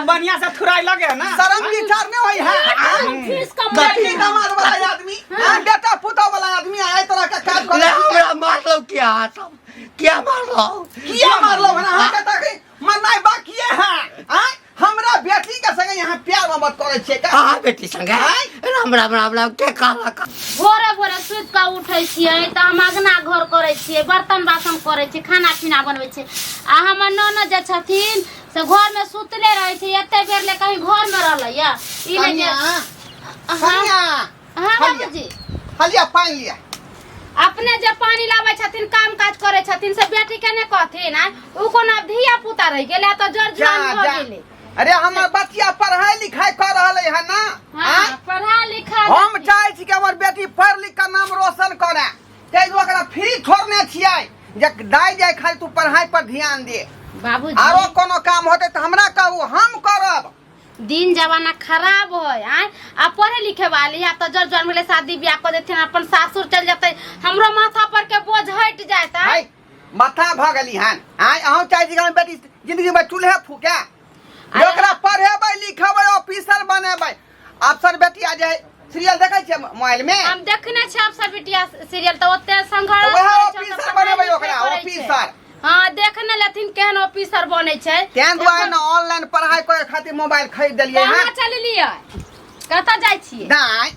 बढ़िया से थुराई लगे ना शर्म विचार नहीं होई है फीस कम बेटी दामाद वाला आदमी बेटा पुता वाला आदमी आए तरह का काम करे हमरा मार लो क्या मार लो किया मार लो ना हां कहता कि मरनाई बाकी है हां हमरा बेटी के संगे यहाँ प्यार मोहब्बत करे छे का हां बेटी संगे राम राम राम राम के कहला का भोरे भोरे सुत का उठै छियै त हम अगना घर करै छियै बर्तन बासन करै छियै खाना पीना बनबै छियै आ हमर ननद जे छथिन से घर में सुतले रहै छै एते बेर ले कहीं घर में रहलै या ई ले जे कन्या हां बाबूजी हलिया पानी लिया अपने जे पानी लाबै छथिन काम काज करै छथिन से बेटी के ने कहथिन आ उ कोना धिया पुता रह गेलै त जर जान हो गेलै अरे हमर बच्चा पढ़ाई लिखाई कर रहले है ना हां पढ़ा लिखा हम चाहे छी कि हमर बेटी पढ़ लिख के नाम रोशन करे तै ओकरा फ्री छोड़ने छियै जे दाई जाय खाली तू पढ़ाई पर ध्यान दे बाबूजी आरो कोनो काम होते त हमरा कहू हम करब दिन जमाना खराब होय आ पढ़े लिखे वाली आ तो जर जन मिले शादी ब्याह कर देथिन अपन सासुर चल जाते हमरो माथा पर के बोझ हट जाता है माथा भ गेली हन आय अहू चाहे छी कि हमर बेटी जिंदगी में चूल्हे फूके ओकरा पढ़ेबै लिखेबै ऑफिसर बनेबै अफसर बेटी आ जाए सीरियल देखै छियै मोबाइल में हम देखने छ अफसर बेटिया सीरियल त ओते संघर्ष वह ऑफिसर बनेबै ओकरा ऑफिसर हां देखने लेथिन केहन ऑफिसर बनै छै तें दुआरे न ऑनलाइन पढ़ाई करे खातिर मोबाइल खरीद देलियै कहां हन चल लियै कतऽ जाइ छियै दाई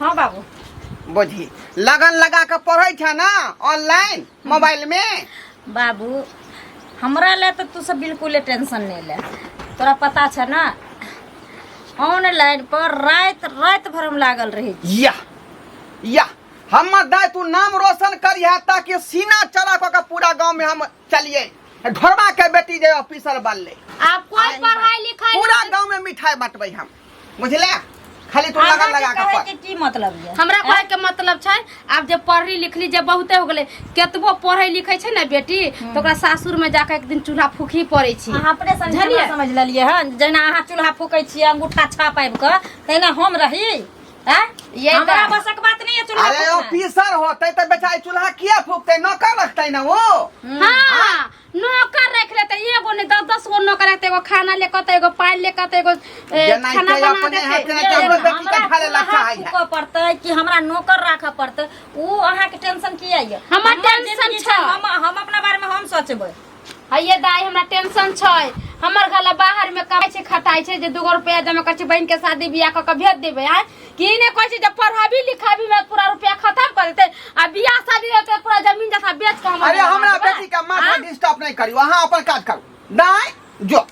हां बाबू बुझी लगन लगा के पढ़ै छ ना ऑनलाइन मोबाइल में बाबू हमरा ले तो तू सब बिल्कुल टेंशन नहीं ले तोरा पता छ ना ऑनलाइन पर रात भर हम लागल रही या हमर दाई तू नाम रोशन करिहा ताकि सीना चढ़ा के पूरा गांव में हम चलिए घरवा के बेटी जे ऑफिसर बनले आप कोई पढ़ाई लिखाई पूरा गांव में मिठाई बांटबै हम बुझले खाली तू लगन लगा के पढ़ के की मतलब है हमरा कहे के मतलब छै आप जे पढ़ली लिखली जे बहुते हो गेले केतबो पढ़ै लिखै छै ना बेटी तो ओकरा सासुर में जाके एक दिन चूल्हा फूकी पड़ै छी अहाँ अपने समझ लेलिए हन जेना अहाँ चूल्हा फूकै छी अंगूठा छाप आबि के तेना हम रही हैं ये हमरा बसक बात नहीं है चूल्हा अरे ऑफिसर होते तो बेचारी चूल्हा किया फूकते नौकर रखते ना वो हां नौकर रख लेते एगो ने 10 गो नौकर रखते एगो खाना लेके त एगो पानी लेके त एगो खाना बना देते को पड़ते कि हमरा नौकर राखा पड़ते उ अहाँ के टेंशन किया है हमर टेंशन छ हम अपना बारे में हम सोचबै हइये दाई हमरा टेंशन छै हमर घला बाहर में कमाई छै खटाई छै जे 2 रुपया जमा कर छै बहन के शादी बियाह क के भेज देबै आ कि ने कहै छै जे पढ़ाबी लिखाबी में पूरा रुपया खत्म कर देते आ बियाह शादी होते पूरा जमीन जथा बेच के हम अरे हमरा बेटी का माथा डिस्टर्ब नहीं करियो अहाँ अपन काज करू दाई जो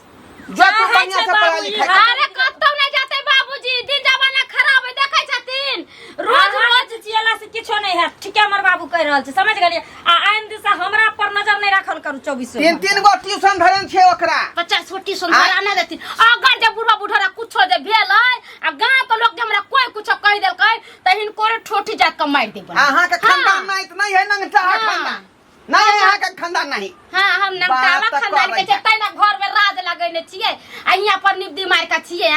तू बढ़िया से पढ़ाई लिखाई अरे कतौ नहीं जाते बाबूजी दिन जमाना खराब है देखै छथिन रोज चियला से किछो नहीं है ठीक है हमर बाबू कह रहल छै समझ गेलिए आ आइन दिशा हमरा पर नजर नहीं राखल करू 24 तीन गो ट्यूशन धरन छै ओकरा 50 छोटी सुंदर आने देथिन अगर जे बुढ़ा बुढ़रा कुछो जे भेलै आ गांव के लोग जे हमरा कोई कुछो कह देलकै त हिनकोरे ठोठी जात के मार देबै अहाँ के खानदान नहीं त नहीं है नंगटा खानदान नहीं है अहाँ के खानदान नहीं हां हम नंगटावा खानदान के जतै ना घर में राज लगैने छियै आ यहाँ पर निब्दी मार के छियै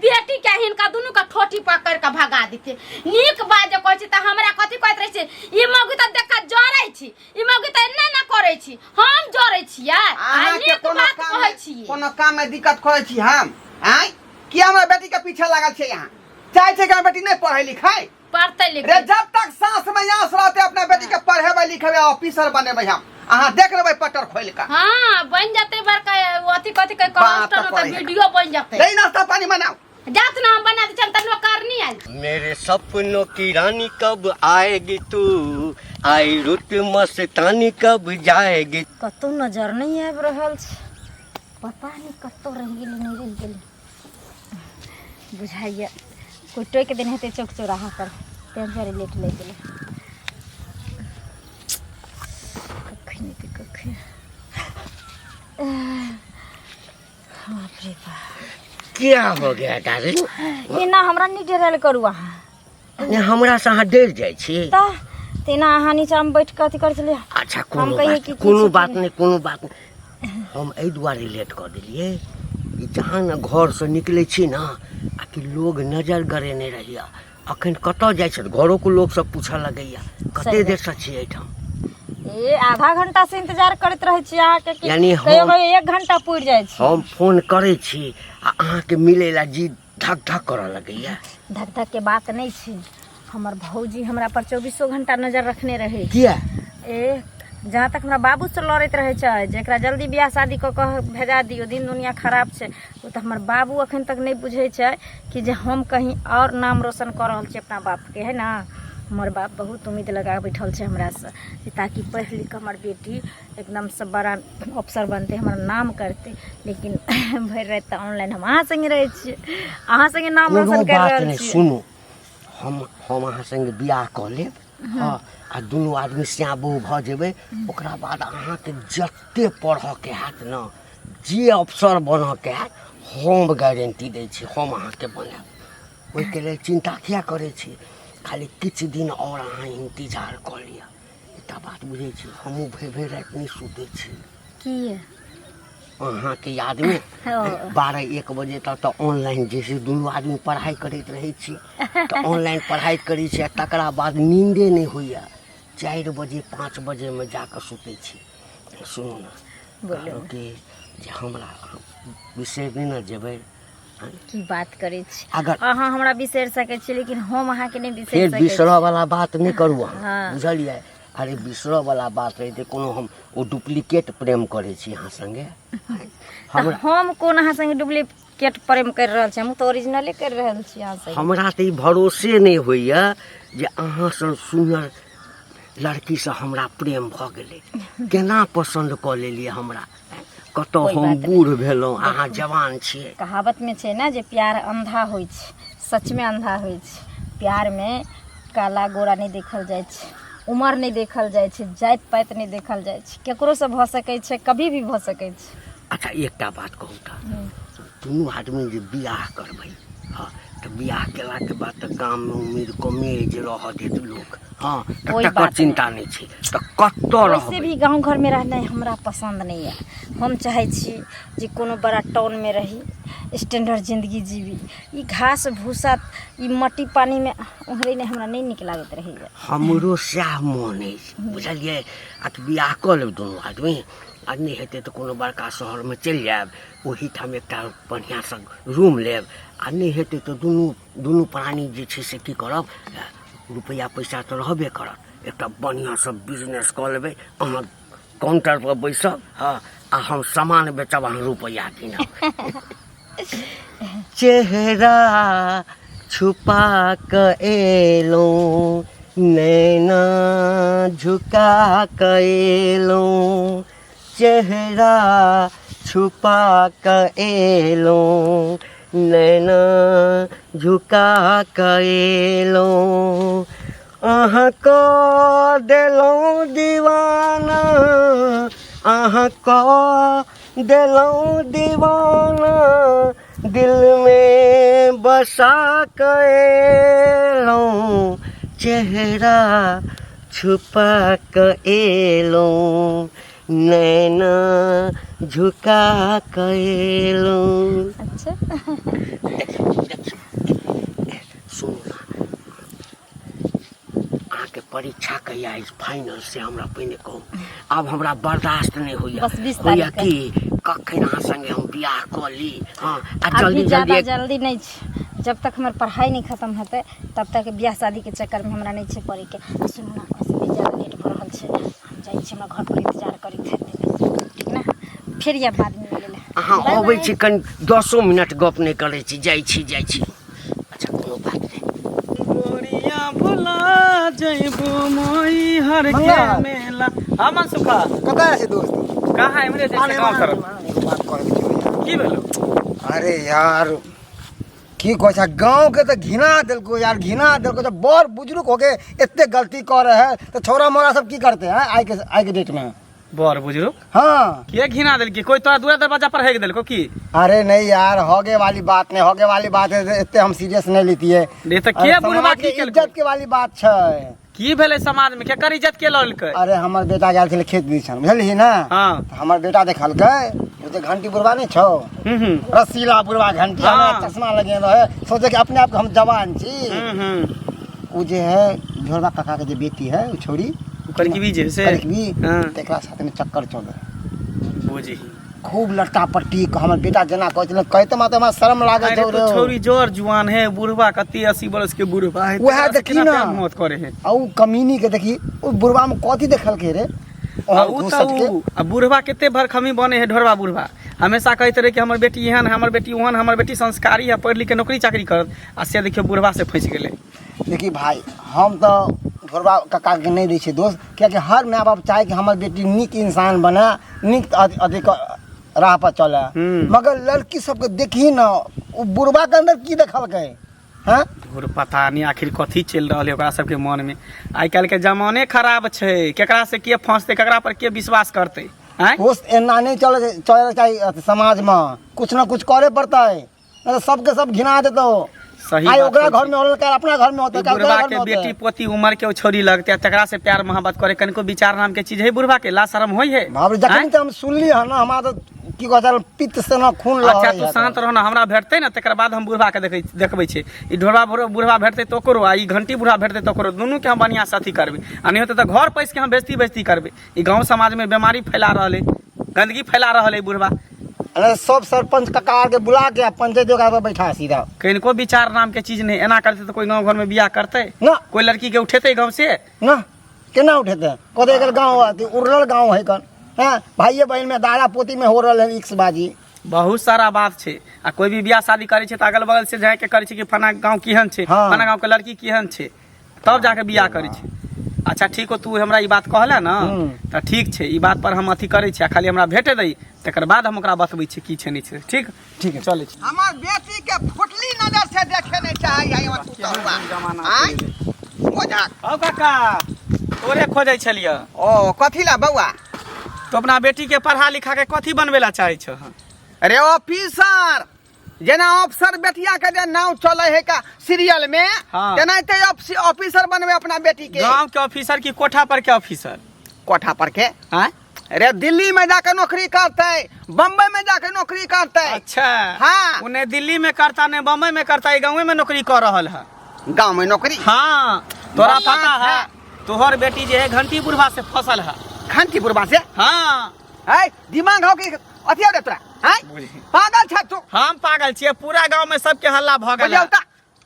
बेटी के हिनका दुनू के ठोठी पकड़ के भगा देते नीक बात जे कहै छी त हमरा कथि कहत रहै छै ई मौगी त देख के जरै छी ई मौगी त एना ना करै छी हम जरै छियै आ नीक बात कहै छी कोनो काम में दिक्कत कहै छी हम आय कि हमरा बेटी के पीछे लागल छै यहाँ चाहे छै कि बेटी नहीं पढ़ै लिखाई पढ़ते लिखे रे जब तक सांस में सांस रहते अपना बेटी के पढ़ेबै लिखेबै ऑफिसर बनेबै हम अहाँ देख लेबै पटर खोल के हां बन जाते बड़का अथी कथि के कॉन्स्टर होता वीडियो बन जाते नहीं नाश्ता पानी बनाओ जात ना हम बना दे चल तनो करनी है मेरे सपनों की रानी कब आएगी तू आई रुत मस्तानी कब जाएगी कतौ नजर नहीं आब रहल छै पता नहीं कतौ रह गेली नहीं रह गेली बुझाइए कोई टोय के दिन हेते चौक चौराहा पर टेंशन लेट ले गेले कखनी के कखे बाप रे बाप क्या हो गया डार्लिंग एना हमरा नहीं डरल करू अहाँ हमरा से अहाँ डर जाइ छी त तेना अहाँ नीचा में बैठ के अथी कर चलिए अच्छा कोनो बात नहीं हम एहि दुआरे लेट कर देलिए जहाँ न घर से निकले छी ना आ कि लोग नजर गरेने रहिया अखन कतऽ जाइ छै घरों के लोग सब पूछऽ लगैया कते देर से छी एठाम ए आधा घंटा से इंतजार करत रहे छी अहाँ के यानी कहियो 1 घंटा पूर जाय छी। हम फोन करे छी आ अहाँ के मिले ला जी धक धक करऽ लगैया। धक धक के बात नहीं छी, हमर भौजी हमरा पर 24 घंटा नजर रखने रहे। किया? ए जहाँ तक हमरा बाबू से लड़ैत रहे छै जेकरा जल्दी बियाह शादी क के भेजा दियो, दिन दुनिया खराब छै, वो तो हमर बाबू अखन तक नहीं बुझे छै कि जे हम कहीं और नाम रोशन कर रहल छी अपना बाप के, है ना। हमर बाप बहुत उम्मीद लगा बैठल छै हमरा से कि ताकि पढ़ लिख हमर बेटी एकदम से बड़ा अफसर बनते, हमर नाम करते, लेकिन भर रात त ऑनलाइन हम अहाँ संगे रहे छी, अहाँ संगे नाम रोशन कर रहल छी। सुनू हम अहाँ संगे बियाह क लेब, हाँ, आ दुनू आदमी स्याह बहू भ जेबै, ओकरा बाद अहाँके जते पढ़ऽ के हैत न, जे अफसर बनऽ के हैत, हम गारंटी दै छी हम अहाँके बनाएब। ओहिके लेल चिंता किया करै छी, खाली किछु दिन और अहाँ इंतजार कऽ लिअ। एकटा बात बुझै छी, हमहूँ भरि राति नहि सुतै छी। की अहाँके याद में 12-1 बजे तक तो ऑनलाइन जैसे दुनू आदमी पढ़ाई करैत रहै छी, तो ऑनलाइन पढ़ाई करै छी, तकरा बाद नींदे नहीं होइया, 4 बजे 5 बजे में जाकर सुतै छी। सुनू ना कि जे हमरा बिसरि न जेबै। की बात करै छी, अगर अहाँ हमरा बिसरि सकै छी लेकिन हम अहाँ के नहीं बिसरि फिर सकै छी। बिसरऽ वाला बात नहीं करू अहाँ, हाँ। बुझलियै। अरे बिसरऽ वाला बात रहिते कोनो हम ओ डुप्लीकेट प्रेम करै छी अहाँ संगे। हम कोन अहाँ संगे डुप्लीकेट प्रेम कर रहल छी, हम तो ओरिजिनले कर रहल छी अहाँ संगे। हमरा तऽ ई भरोसे नहीं होइया जे अहाँ सँ सुन्दर लड़की से हमरा प्रेम भऽ गेलै। केना पसंद कऽ लेलियै हमरा, कतौ हम बूढ़ भेलहुँ अहाँ जवान छियै। कहावत में छै ना जे प्यार अंधा होइ छै, सच में अंधा होइ छै। प्यार में काला गोरा नहीं देखल जाइ छै, उम्र नहीं देखल जाइ छै, जात पात नहीं देखल जाइ छै, केकरो से भऽ सकै छै, कभी भी भऽ सकै छै। अच्छा एकटा बात कहू तऽ, दुनू आदमी जे बियाह करबै, हाँ, तऽ बियाह केलाके बाद तऽ गाम में उम्मीद कमे जे रह देत लोग, हाँ, तकर चिंता नहीं छै, तऽ कतऽ रहबै? वैसे भी गांव घर में रहना हमरा पसंद नहीं है। हम चाहे छी जे कोनो बड़ा टाउन में रही, स्टैंडर्ड जिंदगी जीवी। ई घास भूसा ई मट्टी पानी में ओहरे ने हमरा नहीं नीक लागत रहैया। हमरो सएह मोन अछि, बुझलियै। आ तऽ बियाह कऽ लेब दुनू आदमी, आ नहीं हेतै तऽ कोनो बड़का शहर में चलि जायब, ओहीठाम एकटा बढ़िआँ सा रूम लेब, आ नहीं हेतै तऽ दुनू प्राणी जे छै से की करब, रुपैआ पैसा तऽ रहबे करत, एकटा बढ़िआँ सा बिजनेस कऽ लेबै। अहाँ काउंटर पर बैसब, हाँ, आ हम सामान बेचब, अहाँ रुपैआ कीनब। चेहरा छुपा क एलौं, नैना झुका क एलौं, चेहरा छुपा क एलौं, नैना झुका क एलौं, अहाँ कऽ देलौं दीवाना, अहाँ कऽ देलौं दीवाना, दिल में बसा क एलौं, चेहरा छुपा क एलौं, नैना झुका क एलौं। अच्छा सुनू ना, अहाँके परीक्षा कहिया अछि फाइनल से हमरा पहिने कहू। आब हमरा बर्दाश्त नहीं होइया, बस 20 होइया तारीख कि कखन अहाँ संगे हम बियाह कऽ ली, हाँ, आ अभी ज्यादा जल्दी जल्दी नहीं छै। जब तक हमर पढ़ाई नहीं खत्म हेतै तब तक बियाह शादी के चक्कर में हमरा नहीं छै पड़े के। सुनू ना, वैसे भी ज्यादा लेट भऽ रहल छै, हम जाइ छी, हमरा घर पर इंतजार करैत हेतै, ठीक ना। फिर ये बाद में मिले ले। अहाँ अबै छी, कनि 10 मिनट गप नहीं करै छी, जाइ छी। अच्छा कोनो बात नहीं। गोरिया भुला जइबू मोई हर के मेला। हाँ मनसुखा, कतऽ छै दोस्त? कहाँ एमरे जे छै गाँव तरफ? बात कर की भेलो? अरे यार की कह छै, गाँव के तो घिना दिलको यार, घिना दिलको। जब बड़ बुजुर्ग हो गए इतने गलती कर रहे हैं तो छोरा मोरा सब की करते हैं आज के डेट में? बड़ बुजुर्ग हाँ, के घिना दिल की? कोई तोरा दूर दरवाजा पर हेग दिल को की? अरे नहीं यार, होगे वाली बात नहीं, होगे वाली बात है, इतने हम सीरियस नहीं लेती है। दे त के बुढ़वा की केलको? इज्जत के वाली बात छै। की भेले समाज में, केकर इज्जत के ललकै? अरे हमर बेटा गेल छले खेत दिसन, बुझलिही ना। हाँ, तो हमर बेटा देखलकै जो घंटी बुढ़वा नहीं छो, रसीला बुढ़वा घंटी, हमें चश्मा लगे रहे, सोचे कि अपने आप को हम जवान छी। वो जे है झोरबा काका के जो बेटी है, वो छोड़ी करकी भी जैसे करकी हाँ। तेकरा साथ में चक्कर चले बुझी खूब लट्टा पट्टी हमर बेटा जना कहते माते हमरा शर्म लागे अरे छौ तो छोरी जोर जुआन है बुढ़वा कते 80 बरस के बुढ़वा है वह देखी ना मौत करे है औ कमीनी के देखी उ बुढ़वा में कथी देखल के रे बुढ़वा केते भरखमी बने है ढोरवा बुढ़वा हमेशा कहते रहे कि हमर बेटी एहन हमर बेटी ओहन हमर बेटी संस्कारी है पढ़ लिख के नौकरी चाकरी करत आ से देखियो बुढ़वा से फंस गेले। देखी भाई हम तो ढोरवा काका के नहीं दै छै दोस्त कियाकि हर माय बाप चाहे कि हमर बेटी नीक इंसान बने नीक अधिक राह पर चले मगर लड़की सबके देखी ना उ बुढ़वा के अंदर की देखलकै हाँ पता नहीं आखिर कथी चल रहा है ओकरा सबके मन में आई काल्हि के जमाने खराब छै केकरा से के फंसते केकरा पर के विश्वास करते दोस्त एना नहीं चले चाहिए समाज में कुछ ना कुछ करे पड़ता है नहीं तो सबके सब घिना देतो सही आई ओकरा घर में होल कर अपना घर में होता है बुढ़वा के बेटी पोती उम्र के छोरी लगते तकरा से प्यार मोहब्बत करे कनको विचार नाम के चीज है बुढ़वा के ला शर्म होई है बाबू जखन हम सुनली है ना हमारा की कहल पित्त से ना खून लहर अच्छा तू शांत रहो ना हमरा भेटते ना तकर बाद हम बुढ़वा के देखबै छै ई ढोरवा बुढ़वा भेटते तो ओकरो आ ई घंटी बुढ़वा भेटते तो ओकरो दुनू के हम बढ़िया से अथी करबै आ नहीं होते तो घर पैस के हम बेइज्जती करबै ई गांव समाज में बीमारी फैला रहल है गंदगी फैला रहल है बुढ़वा। अरे सब सरपंच कका के बुला के पंचायत जगह पर बैठा सीधा कनको विचार नाम के चीज नहीं एना करते तो कोई गांव घर में बियाह करते ना कोई लड़की के उठेते गांव से ना केना उठेते कदे एकर गांव उड़ल गांव है कन हां भाईये बहन में दादा पोती में हो रहल है इक्स बाजी बहुत सारा बात छै आ कोई भी बियाह शादी करे छै त अगल बगल से जाए के करे छै कि फना गांव केहन छै फना गांव के लड़की केहन छै तब जाके बियाह करे छै। अच्छा ठीक हो तू हमरा ई बात कहले ना त ठीक छै ई बात पर हम अथी करे छी खाली हमरा भेटे दई तकर बाद हम ओकरा बतबै छी की छै नहीं छै ठीक ठीक है चले छी। हमर बेटी के फुटली नजर से देखे नहीं चाहे आई जमाना आई मजाक ओ काका तोरे खोजै छलिए ओ कथी ला बौआ तो अपना बेटी के पढ़ा लिखा के कथी बनवे ला चाहे छ। अरे ऑफिसर जना अफसर बेटिया के जे नाम चले है का सीरियल में हाँ। तेनाहिते ऑफिसर बनवे अपना बेटी के गांव के ऑफिसर की कोठा पर के ऑफिसर कोठा पर के हैं अरे दिल्ली में जाकर नौकरी करते बम्बई में जाकर नौकरी करते अच्छा हाँ उन्हें दिल्ली में करता ने बम्बई में करता गाँव में नौकरी कर रहल है गाँव में नौकरी हाँ तोरा पता है तोहर बेटी जे है घंटी बुढ़वा से फसल है घंटी बुढ़वा से हाँ है दिमाग हो कि अथी रे तोरा है पागल छ तू हम पागल छियै पूरा गांव में सबके हल्ला भ गेल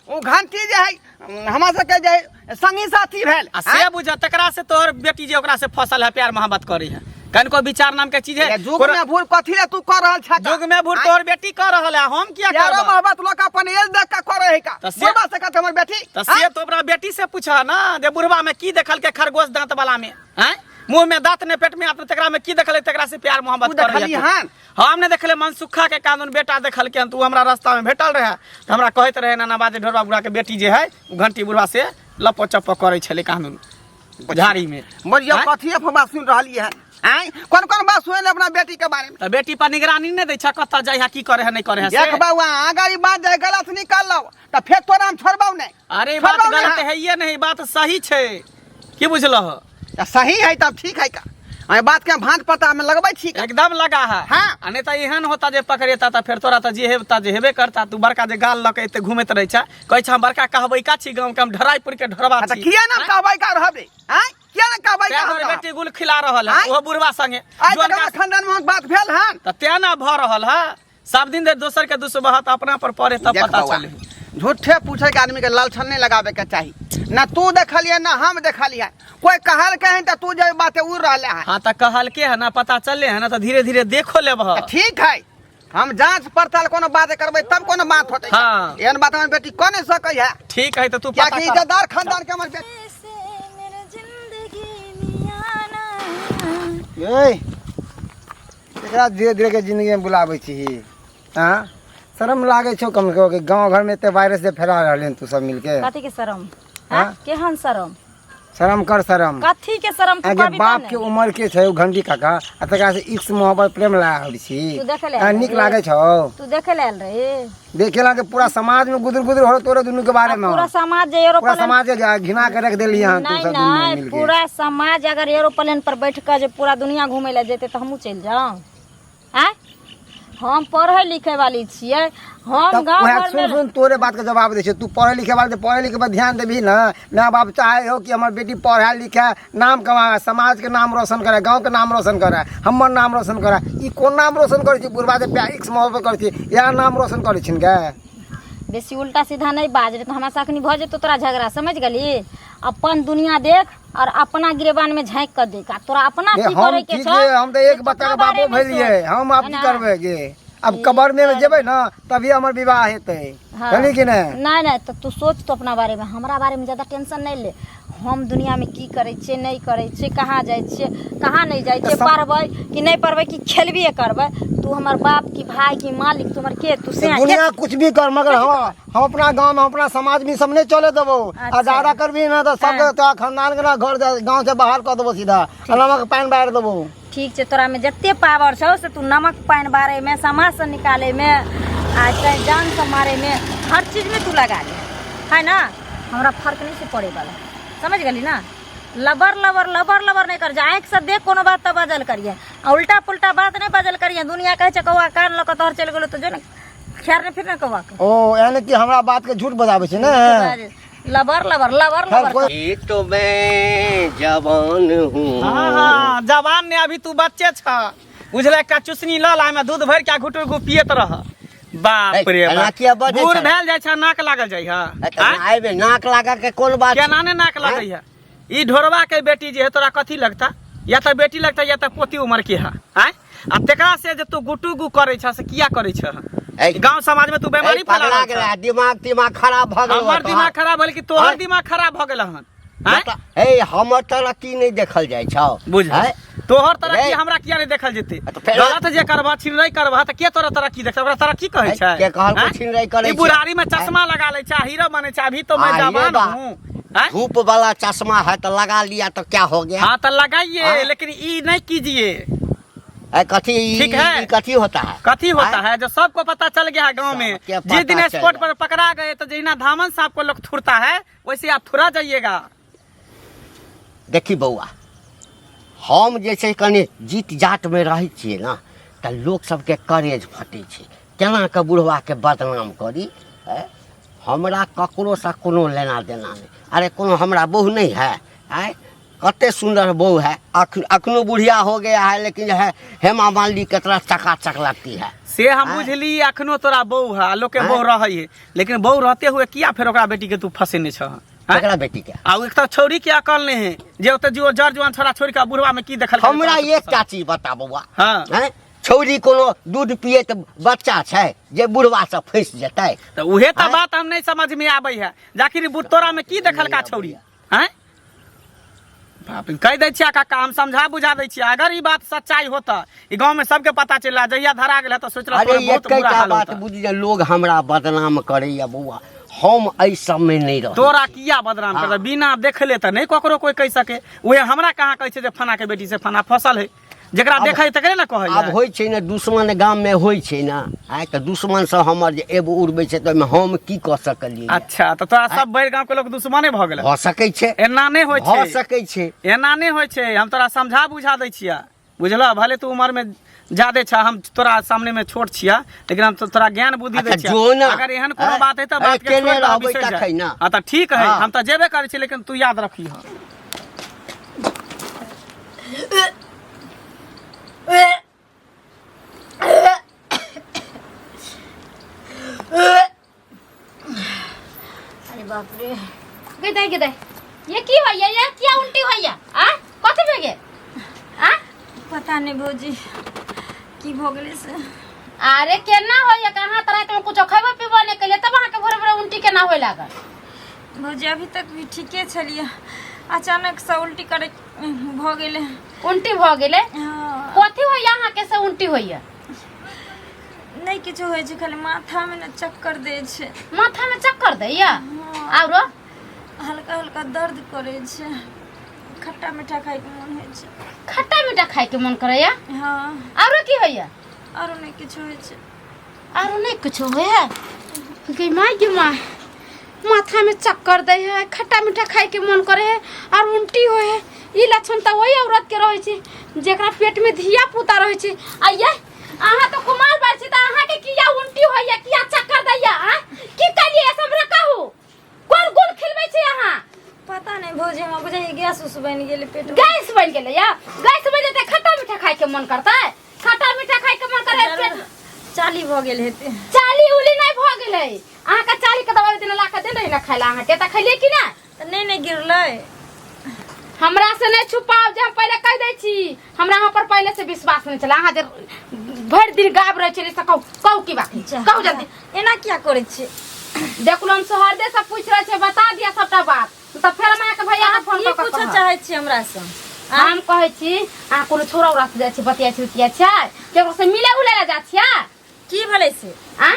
ओ घंटी जे है हमरा सबके जे संगी साथी भेल आ से बुझ तकरा से तोहर बेटी जे ओकरा से फसल है प्यार मोहब्बत करे है कनको विचार नाम के चीज है जुग में भूल कथी रे तू कर रहल छ जुग में भूल तोहर बेटी कर रहल है हम किया प्यार करब मोहब्बत लोग अपन एज देख के करे है का बुढ़वा से कहत हमर बेटी त से तो अपना बेटी से पूछा ना जे बुढ़वा में की देखल के खरगोश दांत वाला में हैं मुंह में दांत ने पेट में आप तकरा में की देखल तकरा से प्यार मोहब्बत कर हम ने देखले मनसुखा के कानून बेटा देखल के तू हमरा रास्ता में भेटल रहे त हमरा कहत रहे ना बाजे ढोरवा बुढ़ा के बेटी जे है घंटी बुढ़वा से लपो चप्पो करे छले कानून झाड़ी में बोलियो कथी बात सुन रहली है आई कौन कौन बात सुने अपना बेटी के बारे में त बेटी पर निगरानी नहीं दै छ कत जाय है की करे है नहीं करे है देख बाबा अगर ई बात जे गलत निकाल लो त फेर तोरा हम छोड़बौ नहीं अरे बात गलत है ये नहीं बात सही छै की बुझलह सही है तब ठीक है का अरे बात के भांज पता में लगबै छी एकदम लगा है हां नहीं तो एहन होता जे पकड़ेता त फिर तोरा त जे हेबता जे हेबे करता तू बड़का जे गाल लके एते घूमत रहे छ कहै छ हम बड़का कहबै का छी गांव के हम ढराईपुर के ढरवा छी त किया ना कहबै का रहबे हैं किया ना कहबै का हमर बेटी गुल खिला रहल है वो बुढ़वा संगे आज तक खानदान में बात भेल हन त तेना भ रहल है सब दिन दे दोसर के दुसबहत अपना पर पड़े तब पता चले झूठे पूछे के आदमी के लालछन नहीं लगावे के चाहिए ना तू देखलिए ना हम देखलिए कोई कहल के त तू जे बात उड़ रहले है हां त कहल के है ना पता चले है ना त धीरे धीरे देखो लेब ठीक है हम जांच पड़ताल कोनो बात करबै तब कोनो बात होतै हां एहन बात हमर बेटी कोने सकै है ठीक है त तू क्या कि इज्जतदार खानदान के हमर बेटी ए एकरा धीरे धीरे के जिंदगी में बुलाबै छी हां शर्म लागे छौ कम के गांव घर में एते वायरस से फैला रहले तू सब मिलके कथी के शरम हां केहन शरम शर्म कर शर्म कथी के शरम तू आगे बाप के उम्र के छै घंटी काका आ तकरा से इश्क मोहब्बत प्रेम लागल छी तू देखे ले निक लागे छौ तू देखे ले रे देखेला के पूरा समाज में गुदर गुदर हो तोरे दुनु के बारे में पूरा समाज जे एरोप्लेन पूरा समाज के घिना के रख देली हां तू सब दुनु मिल के पूरा समाज अगर एरोप्लेन पर बैठ के जे पूरा दुनिया घूमे ले जेते त हमहू चल जाऊं हैं हम पढ़े लिखे वाली छिए, हम तब गांव वएह घर सुन में सुन तोरे बात का जवाब दे छै। तू पढ़े लिखे वाले पढ़े लिखे पर ध्यान देबी ना। माँ बाप चाहे हो कि हमार बेटी पढ़े लिखे नाम कमाए, समाज के नाम रोशन करे, गांव के नाम रोशन करे, हमर नाम रोशन करे। ई कोन नाम रोशन करे छी? बुढ़वा से प्यार मोहब्बत करे छी या नाम रोशन करे छिन गे? बेसी उल्टा सीधा नहीं बाज रे, तो हमरा साखनी भ जेतो तोरा झगड़ा, समझ गेली? अपन दुनिया देख और अपना गिरेबान में झांक कर देख। आ तोरा अपना ए, की हम करे के ठीक छ? है, हम तो एक बच्चा के बापो भेलिए, हम आप की करबे गे? अब कबर में जेबे ना तभी हमर विवाह हेतै, चली कि नहीं? नहीं तो तू सोच तो अपना बारे में, हमरा बारे में ज्यादा टेंशन नहीं ले। हम दुनिया में की करे छे नहीं करे छे, कहाँ जाए छे कहाँ नहीं जाए छे, पढ़बै कि नहीं पढ़बै कि खेलबे करबै। तू हमर बाप की भाई की मालिक, तू हमर के, तू से दुनिया कुछ भी कर, मगर हम अपना गांव में अपना समाज में सब नहीं चले देबो। आ ज्यादा करबी ना तो सब तो खानदान के ना घर गांव से बाहर कर देबो सीधा, नमक पानी बार देबो। ठीक है, तोरा में जितने पावर छो से तू नमक पानी बारे में, समाज से निकाले में, आ चाहे जान से मारे में, हर चीज में तू लगा ले, है ना? हमरा फर्क नहीं से पड़े वाला, समझ गली ना? लबर लबर लबर लबर नहीं कर जा, आँख से देख कोनो बात तब बजल करिए, उल्टा पुल्टा बात नहीं बजल करिए। दुनिया कहे कौआ कान लक तोहर चल गेलो तो जो न खैर नहीं फिर न कौआ के। ओ यानी कि हमरा बात के झूठ बतावे छै ना? लबर लबर लबर लबर। ये तो मैं जवान हूँ। हाँ जवान ने, अभी तू बच्चे छ, बुझले का चुसनी ल ला में दूध भर के घुटुर घु पियत रह। बाप रे बाप, बूढ़ भेल जाय छ, नाक लागल जाय है। आइबे नाक लगा के कोन बात? केना ने नाक लागै है? ई ढोरवा के बेटी जे है तोरा कथी लगता? या तो बेटी लगता या तो पोती उम्र के है। आय आ तेकरा से जे तू गुटू गु करे छ से किया करे छ? गांव समाज में तू बीमारी फैला गेला, दिमाग खराब भ गेल। हमर दिमाग खराब भेल कि तोहर दिमाग खराब भ गेल हन? ए हमर तरक्की नहीं देखल जाय छ, बुझ तोहर तरक्की हमरा किया नहीं देखल जेते? गलत जे करबा छिनराई करबा त के तोरा तरक्की देखै? ओकरा तरक्की कहै छै? के कहल को छिनराई करे छै? ई बुढ़ारी में चश्मा लगा ले छै, हीरो बने छै, अभी तो मैं जवान हूं। धूप वाला चश्मा है तो लगा लिया तो क्या हो गया? हाँ तो लगाइए, लेकिन ई नहीं कीजिए। कथी ठीक है? कथी होता है? कथी होता है जो सबको पता चल गया है गांव में। जिस दिन स्पॉट पर पकड़ा गए तो जहिना धामन साहब को लोग थुरता है वैसे आप थुरा जाइएगा। देखी बउआ, हम जैसे कनी जीत जाट में रही छिए ना तो लोग सबके करेज फटे छै, केना के बुढ़वा के बदनाम करी। हमरा ककरो से कोनो लेना देना नहीं। अरे कोनो हमरा बहू नहीं है, कते सुंदर बहू है, अखनो बुढ़िया हो गया है लेकिन जो है हेमा मालिनी के तरह चकाचक लगती है। से हम बुझली, अखनो तोरा बहू है, लोग के बहू रही है, लेकिन बहू रहते हुए किया फिर ओकरा बेटी के तू फंसेने छ? एकरा बेटी के आ एक तो छौरी के अकल नहीं है जे ओते जो जर जवान छोरा छोरी का बुढ़वा में की देखल? हमरा एकटा चीज बता बउआ, हाँ छौरी कोनो दूध पिए तो बच्चा छै जे बुढ़वा से फंस जेतै? तो उहे तो बात हम नहीं समझ में आबै है। जाकिर तोरा में की देखल का छौरी? हैं बाप रे, कह दै छिया काका, हम समझा बुझा दै छिया। अगर ई बात सच्चाई होता ई गांव में सबके पता चला, जहिया धरा गेल तो सोचला बहुत बुरा हाल बात होता। बुझिए लोग हमरा बदनाम करैया बउआ, हम एहि सब में नहीं रह। तोरा किया बदनाम कर? बिना देखले तो नहीं ककरो कोई कह सके। उहे हमरा कहाँ कहे छै जे फना के बेटी से फना फसल है? जकरा देखे तकरे ना कहे। अब होय छै ने दुश्मन गांव में होय छै ना, आइ त दुश्मन से हमर जे एब उड़बै छै त हम की क सकलियै? अच्छा तो तोरा सब भरि गांव के लोग दुश्मने भ गेल? भ सकै छै, एना नहीं होय छै, भ सकै छै, एना नहीं होय छै। हम तोरा समझा बुझा दै छिया, बुझला? भले तू उम्र में ज्यादा छ, हम तोरा सामने में छोट छिया, लेकिन हम तोरा ज्ञान बुद्धि दै छिया। अगर एहन कोनो बात है त बात के छोड़ दे, बिसर जा। हां त ठीक है, हम त जेबे करै छी, लेकिन तू याद रखी। अरे बाप रे, गिदे ये की होइया? ये क्या उल्टी होइया? आ कथि भे गे? आ पता नहीं भौजी की भ गेले से। अरे केना होइया? कहां तरह के कुछ खइबो पीबो ने केले तब अहाँ के भोरे भोरे उल्टी केना होय लागल? भौजी अभी तक भी ठीके छलिए, अचानक से उल्टी करे भ गेले। उल्टी भ गेले? हाँ। कथि होइया अहाँ के से उल्टी होइया? नहीं किछो होय छै, खाली माथा में न चक्कर दे छै। माथा में चक्कर दैया? आरो हल्का हल्का दर्द करे छै, खट्टा मीठा खाए के मन होय छै। खट्टा मीठा खाए के मन करैया? हाँ। आरो की होइया? आरो नहीं किछो होय छै। आरो नहीं कुछो होइया? गे माय माथा में चक्कर दे है, खट्टा मीठा खाए के मन करे है और उल्टी होय है। ई लक्षण त वही औरत के रहे छै जेकरा पेट में धिया पुता रहे छै। आइए अहाँ तो कुमार बार छी त अहाँ के किया उल्टी होइया किया चक्कर दैया आ की करिए हमरा कहू कोन गुण खिलबै छी अहाँ पता नहीं भौजी हम बुझे गैस उस बन गेले पेट में। गैस बन गेले या गैस बन जेते खट्टा मीठा खाए के मन करता है खट्टा मीठा खाए के मन करे पेट चाली भ गेल हेते चाली उली नहीं भ गेले अहाँ का चाली के दवाई दिन ला के दे नहीं ना खाइला अहाँ के त खइले कि ना त नहीं गिरलै हमरा से नहीं छुपाओ जे हम पहले कह दै छी हमरा यहाँ पर पहले से विश्वास नहीं चला अहाँ जे भर दिन गाब रहे छले सकौ कहू की बात कहू जल्दी एना क्या करे छी देखलो हम सहरदे से पूछ रहे छे बता दिया सबटा बात तो फिर मैं के भैया के फोन की कर पूछो चाहे छी हमरा से हम कहै छी आ कोनो छोरा उरा से जाय छी बतिया छी किया छै केकरो से मिले उले जा छिया की भले से आ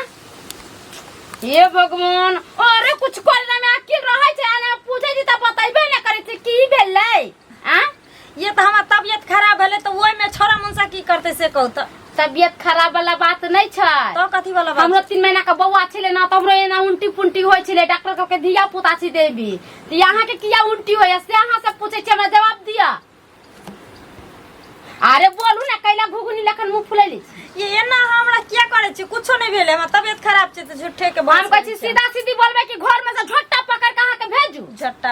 ये भगवान अरे कुछ करना में अकेल रहै छै आने पूछे छी त बताइबे न करे छी की भेलै आ ये तो हमार तबियत खराब भेले तो ओय में छोरा मुंसा की करते से कहू त तबियत खराब वाला बात नहीं छै तो कथी वाला बात हमरो 3 महीना का बौआ छले ना त हमरो एना उल्टी पुंटी होय छले डॉक्टर के धिया पुता छी देबी त यहां के किया उल्टी होय से अहां से पूछे छी हमरा जवाब दिया अरे बोलू ना कैला घुघुनी लखन मुंह फुलैली ये एना हमरा क्या करे छी कुछो नहीं भेले हमरा तबियत खराब छै त झूठे के बात हम कहै छी सीधा सीधी बोलबे कि घर में से झोटा पकड़ के अहां के भेजू झट्टा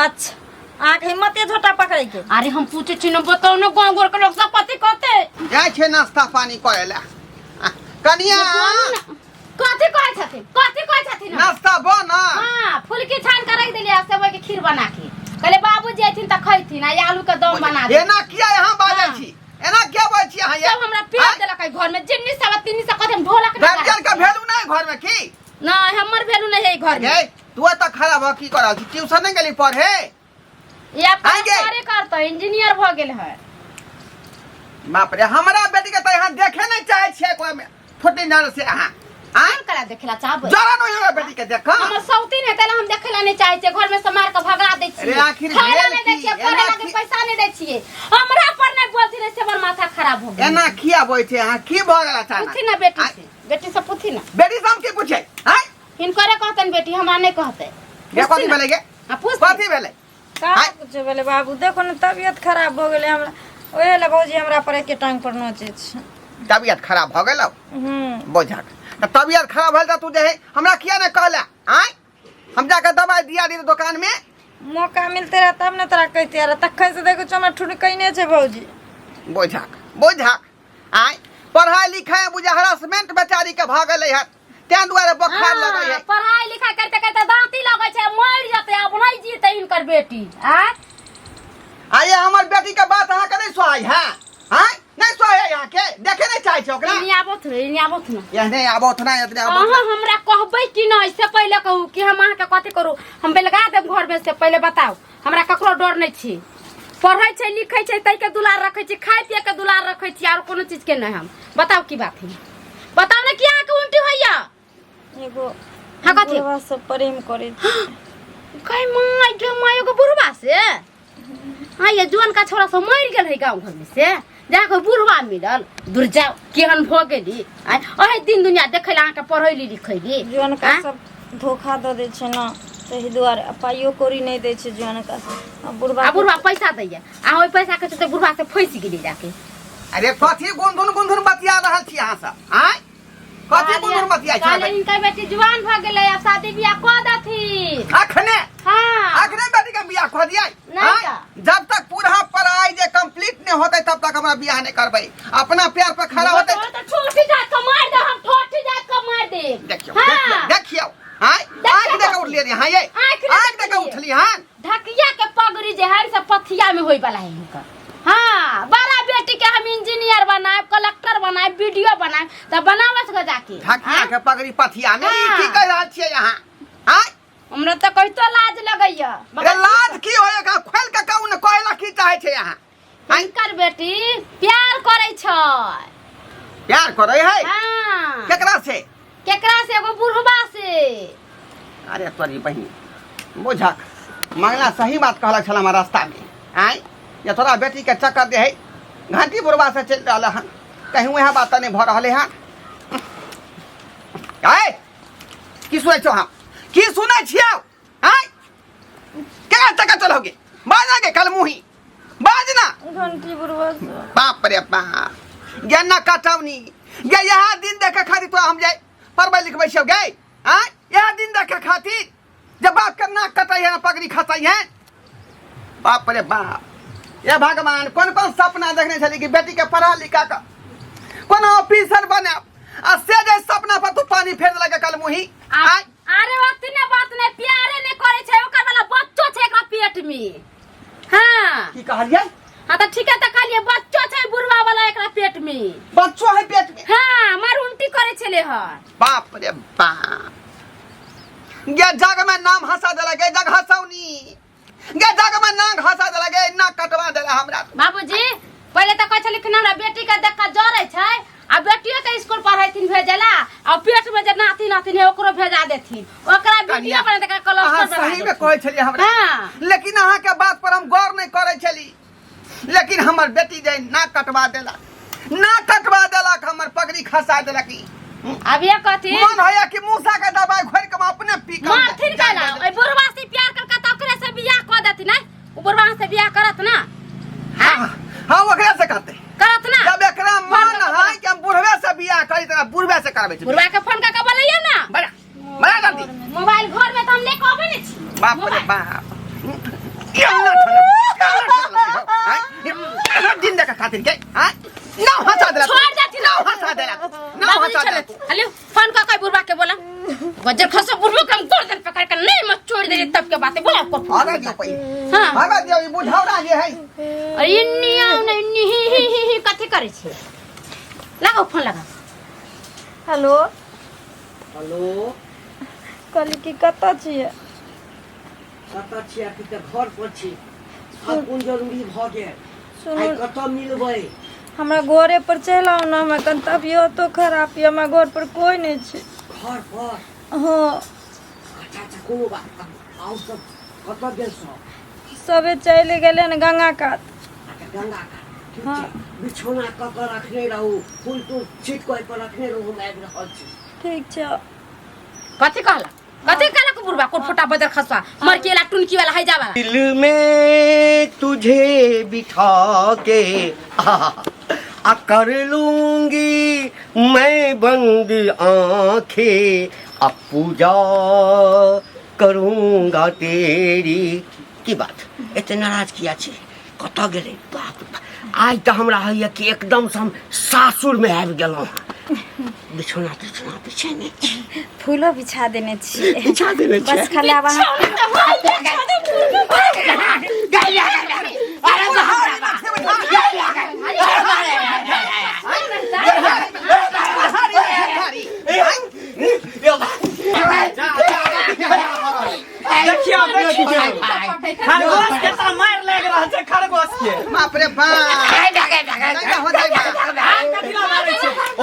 अच्छा आ के हिम्मत है झोटा पकड़े के अरे हम पूछे छी न बताओ न गांव घर के लोग सब पति कहते जाय छे नाश्ता पानी करेला कनिया कथि कहै छथिन नाश्ता बन हां फुलकी छान के रख देलिए सेवई के खीर बना के कहले बाबूजी आथिन त खैथिन आ आलू के दम बना दे एना किया यहां बाजै छी एना क्या बाजै छी यहां सब हमरा पेट देलक घर में जिन्नी सब तिन्नी सब कहते ढोलक ना रविवार का वैल्यू नहीं घर में की ना हमर वैल्यू नहीं है घर में ए तू त खराब की करल छी ट्यूशन नहीं गेली पढ़े या करे करता इंजीनियर भ गेल है बाप रे हमरा बेटी के त यहां देखे नहीं चाहे छे कोई में फुटी नर से यहां आन करा देखला चाहबे जरा नहीं हमरा बेटी के देखा हमर सौतीन है तला हम देखला नहीं चाहे छे घर में से मार के भगा दे छी अरे आखिर खाना भेल नहीं दे की? छी पढ़े लगे पैसा नहीं दे छी हमरा पर नहीं बोलती रे से हमर माथा खराब हो गया एना किया बोई छे यहां की भ गेला था पूछी ना बेटी से पूछी ना बेटी से हम की पूछे हैं हिनकरे कहतन बेटी हमरा नहीं कहते ये कथि भेले गे हां पूछ कथि भेले का कुछ भेले बाबू देखो न तबियत खराब हो गेले हमरा ओहे ले भौजी हमरा पर एक टांग पर नोचे छ तबियत खराब भ गेलौ बोझक तबियत खराब भेल त तू जे है हमरा किया ने कहला आय हम जाके दवाई दिया दी दुकान में मौका मिलते रहा तब न तोरा कहते रहा तखन से देखो चमा ठुन कइने छे भौजी बोझक आय पढ़ाई लिखाई बुझा हरासमेंट बेचारी के भ गेलै है तें दुआरे बुखार लगै है पढ़ाई लिखाई करते करते दांती लगै छै मर जते अब नहीं जीते इनकर बेटी आ आये हमर बेटी के बात अहाँ के नहीं सोहाय है हां नहीं सोहाय यहाँ के देखे नहीं चाहे छै ओकरा इनी आबोत ना यह नहीं आबोत ना इतने अहाँ हमरा कहबै कि नहीं इससे पहले कहू कि हम अहाँ के कथि करू हम बेलगा देब घर में से पहले बताओ हमरा ककरो डर नहीं छी पढ़ै छै लिखै छै तै के दुलार रखै छी खाय पिए के दुलार रखै छी और कोनो चीज के नहीं हम बताओ की बात है बताओ ना कि अहाँ के उल्टी होइया एगो हाँ कथी बुढ़वा से प्रेम करे कई माय एगो बुढ़वा से हाँ ये जुआन का छोरा सब मर गेल है गाँव घर में से जाके बुढ़वा मिलल दूर जाओ केहन भ गेली अहे दिन दुनिया देखै अहाँ के पढ़ैली लिखैली जुआन का सब धोखा द दे छै ना तही दुआरे पाइयो कोरी नहीं दे छै जुआन का बुढ़वा पैसा दैया आ ओइ पैसा के चलते बुढ़वा से फंस गेली जाके अरे कथी गुनधुन बतिया रहल छी अहाँ सब आय कथी गुनधुन बतिया छै काले इनका बेटी जवान भ गेलै अब शादी बियाह क दथी अखने हां अखने बेटी के बियाह क दियै नहीं जब तक पूरा पढ़ाई जे कंप्लीट नहीं होते तब तक हमरा बियाह नहीं करबै अपना पैर पर खड़ा होते तो छोटी जात के मार दे हम छोटी जात के मार दे देखियो आय आंख देख उठलिए हां ये आंख देख उठली हां ढकिया के पगड़ी जे है से पथिया में होई वाला है इनका हाँ बड़ा बेटी के हम इंजीनियर बनाए कलेक्टर बनाए वीडियो बनाए तब बनावस के जाके ढकिया के पगड़ी पथिया में ई की कह रहल छियै यहां आय हमरा त कहितो लाज लगैया अरे लाज की होएगा खोल के कहू न कहला की चाहे छै यहां इनकर बेटी प्यार करे छै प्यार करे है हां केकरा से एगो बुढ़वा से अरे तोरी बहिन बुझक मंगला सही बात कहला छला हमरा रास्ता में आय ये तोरा बेटी के चक्कर दे है घंटी बुढ़वा से चल रहल हन कहीं वह बात नहीं भ रहले हन आय की सुनै छौ हम की सुनै छियौ आय केना चक्कर चलोगे बाज आगे कल मुही बाज ना घंटी बुढ़वा से बाप रे बाप गे ना कटौनी गे यह दिन देखे खातिर तो हम जाए पढ़बै लिखबै सब गए हाँ यह दिन देखे खातिर जब बाप के नाक कटाई है पगड़ी खसाई है बाप रे बाप ये भगवान कौन कौन सपना देखने चली कि बेटी के पढ़ा लिखा का कौन ऑफिसर बने आ से जे सपना पर तू पानी फेर लगे कल मुही अरे ओतने बात नहीं प्यारे नहीं करे छै ओकर वाला बच्चो छै एकरा पेट में हां की कहलिए हां त ठीक है त कहलिए बच्चो छै बुढ़वा वाला एकरा पेट में बच्चो है पेट में हां मार उल्टी करे छले ह बाप रे बाप गे जग में नाम हंसा देला गे जग हंसौनी गे जग में नाक हंसा देला गे ना कटवा देला हमरा बाबूजी पहले त कहै छली कि हमरा बेटी के देख के जरे छै आ बेटियो के स्कूल पढ़ैथिन भेजला आ पेट में जे नाती नातिन है ओकरो भेजा देथिन ओकरा वीडियो बना दे के क्लास पर सही में कहै छली हमरा लेकिन अहाँ के बात पर हम गौर नहीं करे छली लेकिन हमर बेटी जे ना कटवा देला कि हमर पगड़ी खसा देला की अब ये कहती मन होया कि मूसा के दवाई घोर के अपने पी के मारथिन काला ओइ बुढ़वा से प्यार करके त ओकरे से बियाह क देती नै ओ बुढ़वा से बियाह करत ना हां ओकरे से करते करत ना जब एकरा मन है कि हम बुढ़वे से बियाह करी त बुढ़वे से करबे छी बुढ़वा के फोन का बोलैया ना बड़ा जल्दी मोबाइल घर में त हम लेके आबे नै छी बाप रे बाप दिन देखा खातिर के हां ना हंसा देला छोड़ जाती ना हंसा देला ना हंसा देला हेलो फोन का कोई बुढ़वा के बोला वजर खसो बुढ़वा के हम गर्दन पकड़ के नहीं मत छोड़ दे तब के बातें बोला आपको आगे दियो पई हां आगे दियो ई बुझौरा जे है अरे निया नहीं कथि करे छे लगाओ फोन लगा हेलो हेलो कहली कि कतऽ छियै कतऽ छियै कि तऽ घर पर छी अब कोन जरूरी भ गेल सुनू आइ कतऽ मिलबै हमरा घरे पर चलि आउ ना हमरा कन तबियतो खराब यऽ हमरा घर पर कोई नहीं छै घर पर हाँ अच्छा अच्छा कोनो बात आउ सब कतऽ गेल सब सबे चलि गेलै ने गंगा कात अच्छा गंगा का ठीक हाँ। छै बिछौना कऽ रखने रहू फूल तूल छीट कऽ पर रखने रहू हम आबि रहल छी ठीक छै कथि कहला को बुढ़वा कोट फटा बदर खसवा मर के ला टुनकी वाला है जावा दिल में तुझे बिठा के आ कर लूंगी मैं बंद आंखें अब पूजा करूंगा तेरी की बात एते नाराज किया छी कतऽ गेलै बाप आज तऽ हमरा होइए कि एकदम से हम सासुर में आबि गेलहुँ बिछौना बिछेने छी फूलो बिछा देने छियै बिछा देने छी बस खाली आब खरगोश के त मार लग रहल छै खरगोश के बाप रे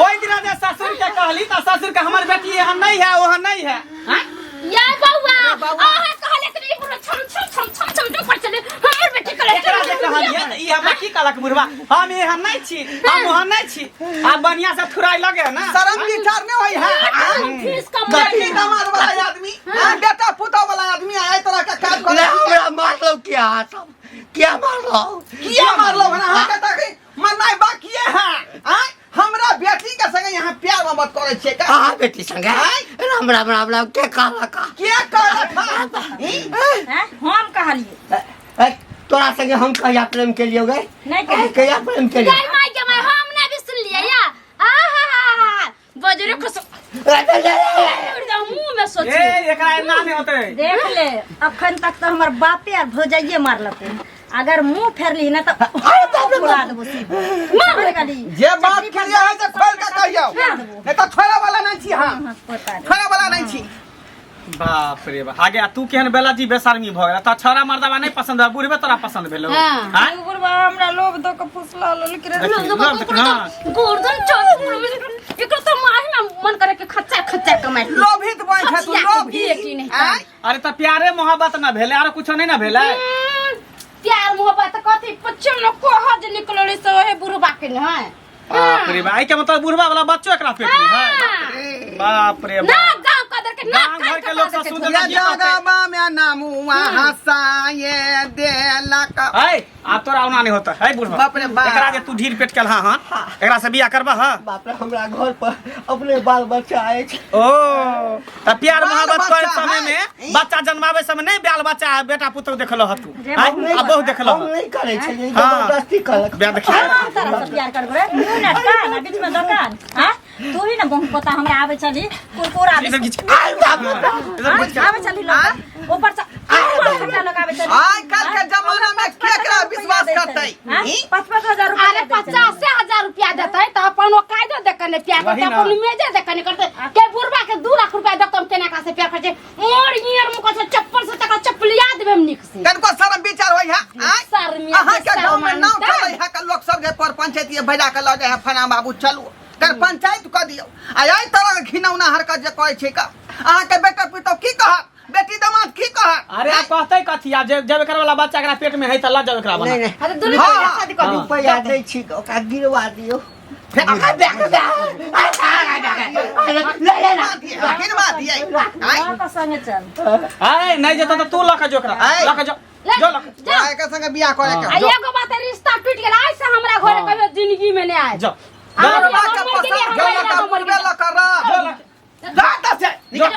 ओइ दिन जे ससुर के कहली त ससुर के हमर बेटी एहन नहीं है ओहन नहीं है या बौआ आहा कहले कि ई पूरा छम पर चले हमर बेटी कहले एकरा जे कहलिए ई हमरा की कहलक बुढ़वा हम एहन नहीं छी हम ओहन नहीं छी आ बढ़िया से थुराई लगे ना शर्म विचार नहीं होई है फीस कम बेटी दामाद वाला आदमी बेटा पुता वाला आदमी आए तरह का काम करे हमरा मारलो क्या मारलो किया मारलो ना हां कहता कि मरनाई बाकी है हां हमरा बेटी के संगे यहाँ प्यार मोहब्बत करे छे का हां बेटी संगे राम राम राम राम के कहला का क्या कहला हैं हम कहलिए तोरा संगे हम कहिया प्रेम के लिए गए नहीं कहे कहिया प्रेम के लिए गाय माय के मैं हमने भी सुन लिया या आहा बजरे खस मुंह में सोची एकरा एना नहीं होते देख ले अखन तक तो हमर बापे और भौजाइये मारलकै अगर मुंह फेरली ना तो उड़ा देबो सीधे मार गली जे बात के लिए है तो खोल के कहियो नहीं तो छोड़ा वाला नहीं छी हां पता नहीं छोड़ा वाला नहीं छी बाप रे बाप आगे तू केहन बेला जी बेशर्मी भ गेला त छोरा मर्दवा नहीं पसंद है बुढ़वे तोरा पसंद भेलो हां बुढ़वा हमरा लोभ दो के फुसला लेकिन गोर्धन चौक एकरो तो माही में मन करे के खच्चा कमाई लोभित बन है तू लोभी बेटी नहीं अरे त प्यारे मोहब्बत ना भेले आरो कुछो नहीं ना भेले प्यार मोहब्बत कथी पच्चन को हज निकलले से ओहे बुढ़वा के न है बाप रे भाई के मतलब बुढ़वा वाला बच्चो एकरा पेट में है बाप रे ना बाप गांव कदर के ना गांव घर के के लोग सब सुन ये जगबा में नामुआ हसाए देलक है आ तोरा ओना नहीं होता है बुढ़वा बाप रे बाप। एकरा जे तू ढील पेट केल हां एकरा से बियाह करबा हां बाप रे हमरा घर पर अपने बाल बच्चा अछि ओ त प्यार बाल मोहब्बत बच्चा कर समय है। में बच्चा जन्मावे समय नहीं बाल बच्चा बेटा पुतौ देखलो ह तू जे हैं? अब बहुत देखलो हम नहीं करे छलिए हाँ। जबरदस्ती करलक बियाह देखी तरह से प्यार करबो रे तू ना कान बीच में दुकान हां तू ही ना बहु पता हमरा आवे चली कुरकुरा इधर खींच आवे चली लोग ऊपर से खट्टा लोग आवे चली आज कल के जमाना में केकरा विश्वास करतै 5,000 रुपया अरे 50,000 रुपया देते तो अपन वो कायदो देखने प्यार वही करते ना। अपन मेजे देखने करते के बुढ़वा के 2 लाख रुपया देते हम केना का से प्यार करते मोर ईयर मुको से चप्पल से तक चप्पलिया देबे हम निक से कनको शर्म विचार होई है आय शर्मिया अहाँ के शर्म गांव में नाम मानता। चलै है के लोग सब जे पर पंचायत ये भैला के ल जाय है फना बाबू चलू कर पंचायत क दियो आई तरह घिनौना हरकत जे कहै छै का अहाँ के बेटा पुतौ की कह बेटी दामाद की कह अरे आप कहते कथी आ जब एकरा वाला बच्चा एकरा पेट में है त ला जब एकरा बना नहीं नहीं अरे दुनू हाँ। के शादी कर दी रुपया दै छी ओकरा गिरवा दियौ गिरवा दियै आय का संगे चल है नहीं जेतो त तू लख जो एकरा है। लख जो जो लख आय के संगे बियाह करे आ के एगो बात है, रिश्ता टूट गेल आज से हमरा घर कहियो जिंदगी में नहीं आए जो और बा हमर के के लिए पसंद हमर गला का हमर मुर्गा ल कर जो लख जा त से जो